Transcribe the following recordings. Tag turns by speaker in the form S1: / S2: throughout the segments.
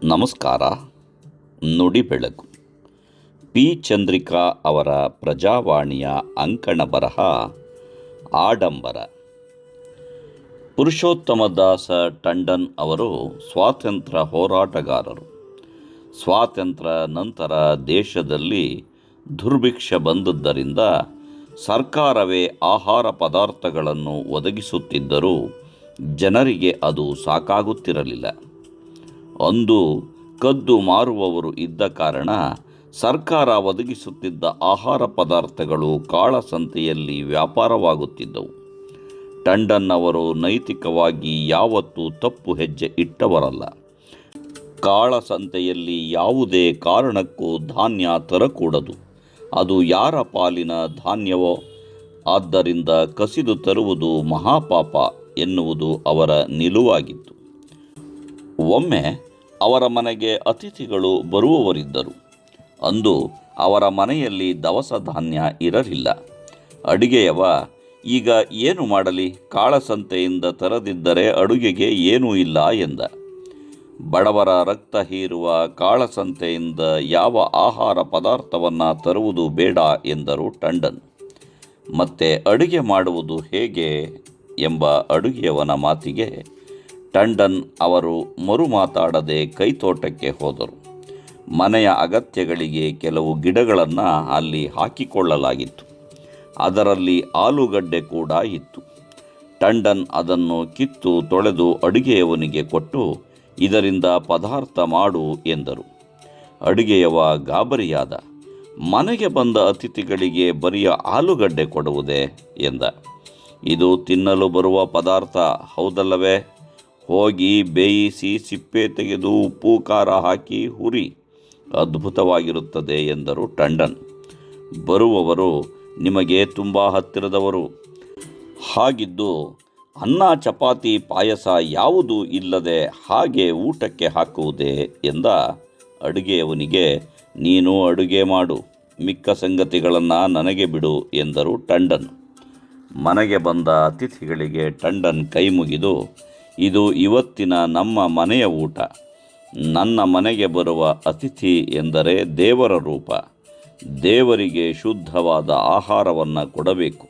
S1: ನಮಸ್ಕಾರ. ನುಡಿ ಬೆಳಕು. ಪಿ. ಚಂದ್ರಿಕಾ ಅವರ ಪ್ರಜಾವಾಣಿಯ ಅಂಕಣ ಬರಹ ಆಡಂಬರ. ಪುರುಷೋತ್ತಮದಾಸ ಟಂಡನ್ ಅವರು ಸ್ವಾತಂತ್ರ್ಯ ಹೋರಾಟಗಾರರು. ಸ್ವಾತಂತ್ರ್ಯ ನಂತರ ದೇಶದಲ್ಲಿ ದುರ್ಭಿಕ್ಷ ಬಂದದ್ದರಿಂದ ಸರ್ಕಾರವೇ ಆಹಾರ ಪದಾರ್ಥಗಳನ್ನು ಒದಗಿಸುತ್ತಿದ್ದರೂ ಜನರಿಗೆ ಅದು ಸಾಕಾಗುತ್ತಿರಲಿಲ್ಲ. ಅಂದು ಕದ್ದು ಮಾರುವವರು ಇದ್ದ ಕಾರಣ ಸರ್ಕಾರ ಒದಗಿಸುತ್ತಿದ್ದ ಆಹಾರ ಪದಾರ್ಥಗಳು ಕಾಳಸಂತೆಯಲ್ಲಿ ವ್ಯಾಪಾರವಾಗುತ್ತಿದ್ದವು. ಟಂಡನ್ ಅವರು ನೈತಿಕವಾಗಿ ಯಾವತ್ತೂ ತಪ್ಪು ಹೆಜ್ಜೆ ಇಟ್ಟವರಲ್ಲ. ಕಾಳಸಂತೆಯಲ್ಲಿ ಯಾವುದೇ ಕಾರಣಕ್ಕೂ ಧಾನ್ಯ ತರಕೂಡದು, ಅದು ಯಾರ ಪಾಲಿನ ಧಾನ್ಯವೋ, ಆದ್ದರಿಂದ ಕಸಿದು ತರುವುದು ಮಹಾಪಾಪ ಎನ್ನುವುದು ಅವರ ನಿಲುವಾಗಿತ್ತು. ಒಮ್ಮೆ ಅವರ ಮನೆಗೆ ಅತಿಥಿಗಳು ಬರುವವರಿದ್ದರು. ಅಂದು ಅವರ ಮನೆಯಲ್ಲಿ ದವಸ ಧಾನ್ಯ ಇರಲಿಲ್ಲ. ಅಡುಗೆಯವ, ಈಗ ಏನು ಮಾಡಲಿ, ಕಾಳಸಂತೆಯಿಂದ ತರದಿದ್ದರೆ ಅಡುಗೆಗೆ ಏನೂ ಇಲ್ಲ ಎಂದ. ಬಡವರ ರಕ್ತ ಹೀರುವ ಕಾಳಸಂತೆಯಿಂದ ಯಾವ ಆಹಾರ ಪದಾರ್ಥವನ್ನು ತರುವುದು ಬೇಡ ಎಂದರು ಟಂಡನ್. ಮತ್ತೆ ಅಡುಗೆ ಮಾಡುವುದು ಹೇಗೆ ಎಂಬ ಅಡುಗೆಯವನ ಮಾತಿಗೆ ಟಂಡನ್ ಅವರು ಮರು ಮಾತಾಡದೆ ಕೈತೋಟಕ್ಕೆ ಹೋದರು. ಮನೆಯ ಅಗತ್ಯಗಳಿಗೆ ಕೆಲವು ಗಿಡಗಳನ್ನು ಅಲ್ಲಿ ಹಾಕಿಕೊಳ್ಳಲಾಗಿತ್ತು. ಅದರಲ್ಲಿ ಆಲೂಗಡ್ಡೆ ಕೂಡ ಇತ್ತು. ಟಂಡನ್ ಅದನ್ನು ಕಿತ್ತು ತೊಳೆದು ಅಡುಗೆಯವನಿಗೆ ಕೊಟ್ಟು, ಇದರಿಂದ ಪದಾರ್ಥ ಮಾಡು ಎಂದರು. ಅಡುಗೆಯವ ಗಾಬರಿಯಾದ. ಮನೆಗೆ ಬಂದ ಅತಿಥಿಗಳಿಗೆ ಬರಿಯ ಆಲೂಗಡ್ಡೆ ಕೊಡುವುದೇ ಎಂದ. ಇದು ತಿನ್ನಲು ಬರುವ ಪದಾರ್ಥ ಹೌದಲ್ಲವೇ? ಹೋಗಿ ಬೇಯಿಸಿ ಸಿಪ್ಪೆ ತೆಗೆದು ಉಪ್ಪು ಖಾರ ಹಾಕಿ ಹುರಿ, ಅದ್ಭುತವಾಗಿರುತ್ತದೆ ಎಂದರು ಟಂಡನ್. ಬರುವವರು ನಿಮಗೆ ತುಂಬ ಹತ್ತಿರದವರು. ಹಾಗಿದ್ದು ಅನ್ನ ಚಪಾತಿ ಪಾಯಸ ಯಾವುದೂ ಇಲ್ಲದೆ ಹಾಗೆ ಊಟಕ್ಕೆ ಹಾಕುವುದೇ ಎಂದ. ಅಡುಗೆಯವನಿಗೆ, ನೀನು ಅಡುಗೆ ಮಾಡು, ಮಿಕ್ಕ ಸಂಗತಿಗಳನ್ನು ನನಗೆ ಬಿಡು ಎಂದರು ಟಂಡನ್. ಮನೆಗೆ ಬಂದ ಅತಿಥಿಗಳಿಗೆ ಟಂಡನ್ ಕೈ ಮುಗಿದು, ಇದು ಇವತ್ತಿನ ನಮ್ಮ ಮನೆಯ ಊಟ. ನನ್ನ ಮನೆಗೆ ಬರುವ ಅತಿಥಿ ಎಂದರೆ ದೇವರ ರೂಪ. ದೇವರಿಗೆ ಶುದ್ಧವಾದ ಆಹಾರವನ್ನು ಕೊಡಬೇಕು.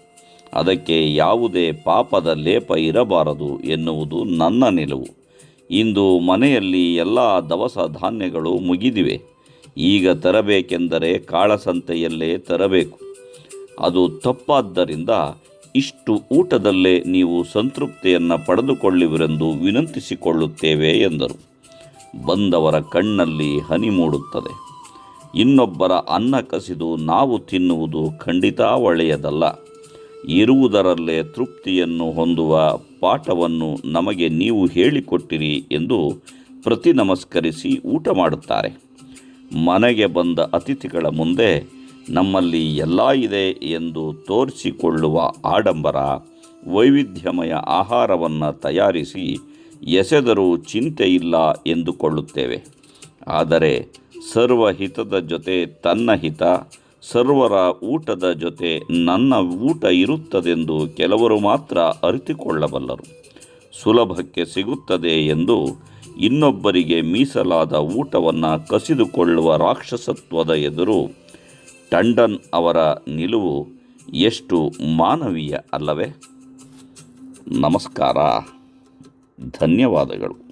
S1: ಅದಕ್ಕೆ ಯಾವುದೇ ಪಾಪದ ಲೇಪ ಇರಬಾರದು ಎನ್ನುವುದು ನನ್ನ ನಿಲುವು. ಇಂದು ಮನೆಯಲ್ಲಿ ಎಲ್ಲ ದವಸ ಧಾನ್ಯಗಳು ಮುಗಿದಿವೆ. ಈಗ ತರಬೇಕೆಂದರೆ ಕಾಳಸಂತೆಯಲ್ಲೇ ತರಬೇಕು. ಅದು ತಪ್ಪಾದ್ದರಿಂದ ಇಷ್ಟು ಊಟದಲ್ಲೇ ನೀವು ಸಂತೃಪ್ತಿಯನ್ನು ಪಡೆದುಕೊಳ್ಳುವಿರೆಂದು ವಿನಂತಿಸಿಕೊಳ್ಳುತ್ತೇವೆ ಎಂದರು. ಬಂದವರ ಕಣ್ಣಲ್ಲಿ ಹನಿ ಮೂಡುತ್ತದೆ. ಇನ್ನೊಬ್ಬರ ಅನ್ನ ಕಸಿದು ನಾವು ತಿನ್ನುವುದು ಖಂಡಿತ ಒಳ್ಳೆಯದಲ್ಲ. ಇರುವುದರಲ್ಲೇ ತೃಪ್ತಿಯನ್ನು ಹೊಂದುವ ಪಾಠವನ್ನು ನಮಗೆ ನೀವು ಹೇಳಿಕೊಟ್ಟಿರಿ ಎಂದು ಪ್ರತಿ ನಮಸ್ಕರಿಸಿ ಊಟ ಮಾಡುತ್ತಾರೆ. ಮನೆಗೆ ಬಂದ ಅತಿಥಿಗಳ ಮುಂದೆ ನಮ್ಮಲ್ಲಿ ಎಲ್ಲ ಇದೆ ಎಂದು ತೋರಿಸಿಕೊಳ್ಳುವ ಆಡಂಬರ, ವೈವಿಧ್ಯಮಯ ಆಹಾರವನ್ನು ತಯಾರಿಸಿ ಎಸೆದರೂ ಚಿಂತೆ ಇಲ್ಲ ಎಂದುಕೊಳ್ಳುತ್ತೇವೆ. ಆದರೆ ಸರ್ವಹಿತದ ಜೊತೆ ತನ್ನ ಹಿತ, ಸರ್ವರ ಊಟದ ಜೊತೆ ನನ್ನ ಊಟ ಇರುತ್ತದೆಂದು ಕೆಲವರು ಮಾತ್ರ ಅರಿತುಕೊಳ್ಳಬಲ್ಲರು. ಸುಲಭಕ್ಕೆ ಸಿಗುತ್ತದೆ ಎಂದು ಇನ್ನೊಬ್ಬರಿಗೆ ಮೀಸಲಾದ ಊಟವನ್ನು ಕಸಿದುಕೊಳ್ಳುವ ರಾಕ್ಷಸತ್ವದ ಎದುರು ಟಂಡನ್ ಅವರ ನಿಲುವು ಎಷ್ಟು ಮಾನವೀಯ ಅಲ್ಲವೇ? ನಮಸ್ಕಾರ. ಧನ್ಯವಾದಗಳು.